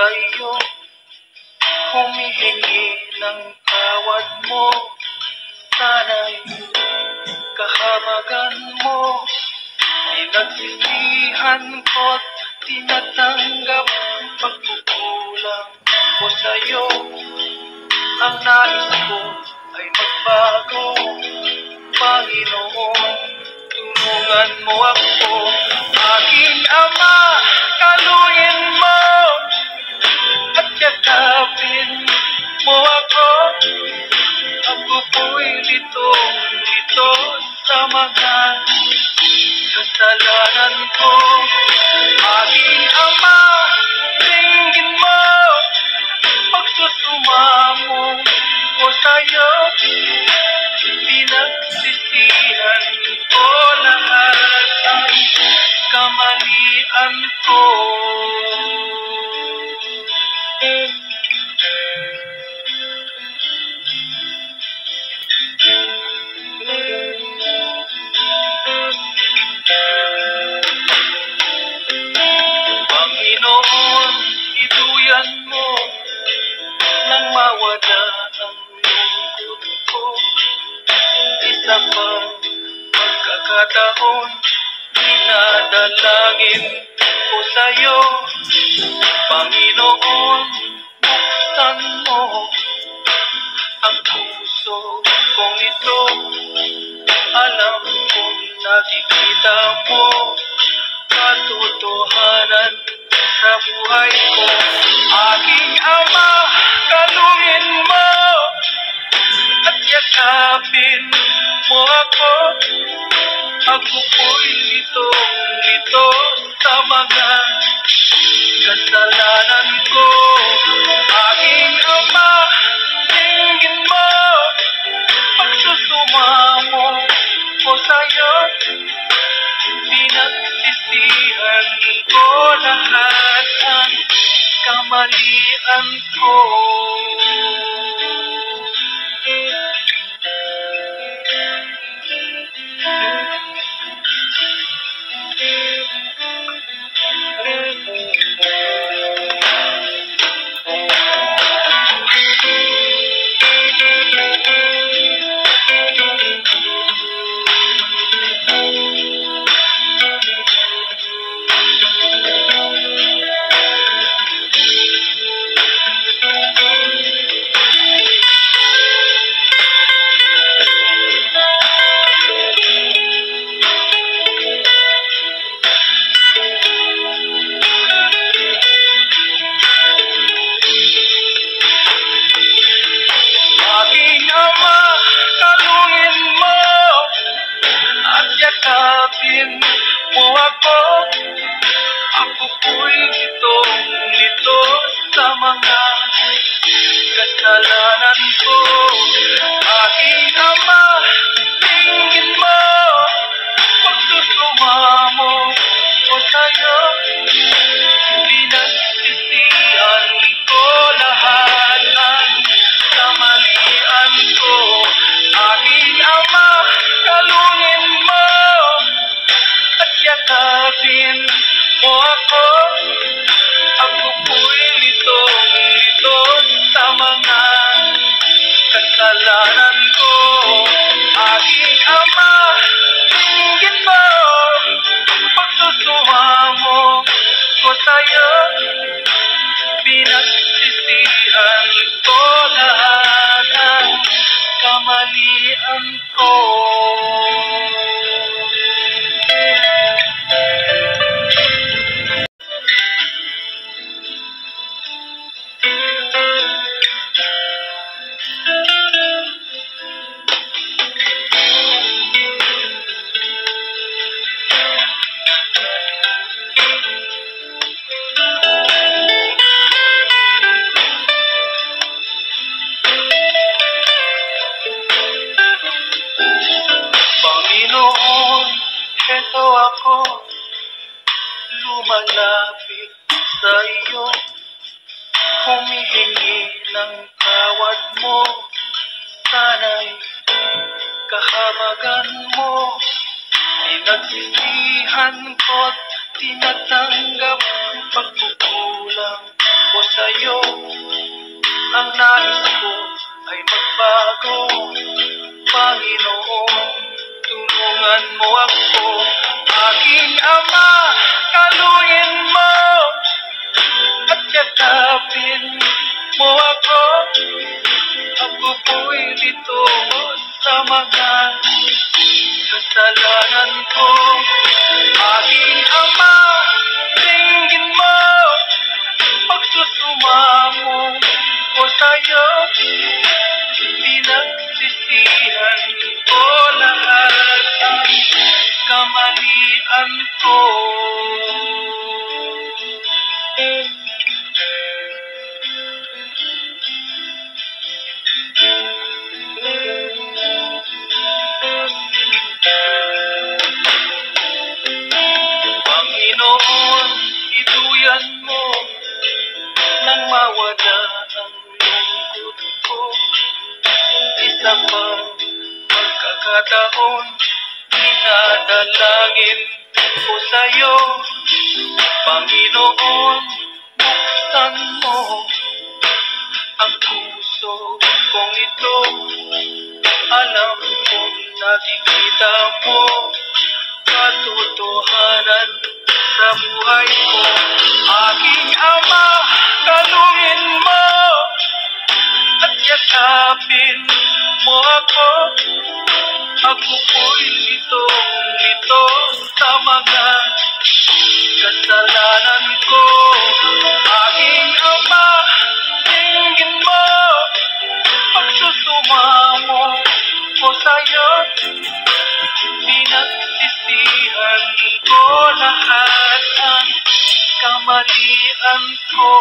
sa'yo, humihingi ng tawad mo. Sana'y kahamagan mo, pinagsisihan ko't tinatanggap pagkukulang ko sa'yo. Ang nais ko ay magbago, Panginoon, tulungan mo ako. Aking Ama, kaluin mo at yakapin mo ako. Ako po'y lito sa mga kasalanan ko. Aking Ama, tingin mo, pagsusumamo ko sa'yo. Pinagsisihan ko lahat ang kamalian ko. Panginoon, ituyan mo nang mawala ang lungkot ko. Isa pa pagkakataon, dinadalangin ko sa'yo. Panginoon, buksan mo ang puso kong ito. Alam kong nakikita mo katotohanan sa buhay ko. Aking Ama, kaluin mo at yakapin mo ako. Ako po'y lito sa mga kasalanan ko. Aking Ama, tingin mo, pagsusumamo ko sa'yo. Pinagsisihan ko lahat ang kamalian ko. Yakapin mo ako. Ako po'y lito sa mga kasalanan ko. Aking Ama, tingin mo, pagsusumamo ko sa'yo. Pinagsisihan ko lahat ng kamalian ko. Aking Ama, kaluin mo at yakapin mo ako. Ako po'y lito sa mga kasalanan ko. Aking Ama, tingin mo, pagsusumamo ko sa'yo. Pinagsisihan ko lahat ng kamalian ko. Panginoon, eto ako, lumalapit sa iyo, humihingi ng tawad mo. Sana'y kahamagan mo, pinagsisihan ko't tinatanggap pagkukulang ko sa ko, Panginoon, tulungan mo ako. Aking Ama, kaluin mo at yakapin mo ako. Ako po'y dito sa mga kasalanan ko. Aking Ama, tingin mo, pagsusumamo ko sa'yo. Pinagsisihan ko lahat ang kamalian ko. Panginoon, ituyan mo nang mawala ang lungkot ko. Isa pang pagkakataon, dinadalangin ko sa'yo. Panginoon, buksan mo ang puso kong ito. Alam kong nakikita mo katotohanan sa buhay ko. Aking Ama, kalungin mo at yakapin mo ako. Ako po'y litong-lito sa mga kasalanan ko. Aking Ama, tingin mo, pagsusumamo ko sa'yo. Pinagsisihan ko lahat ang kamalian ko.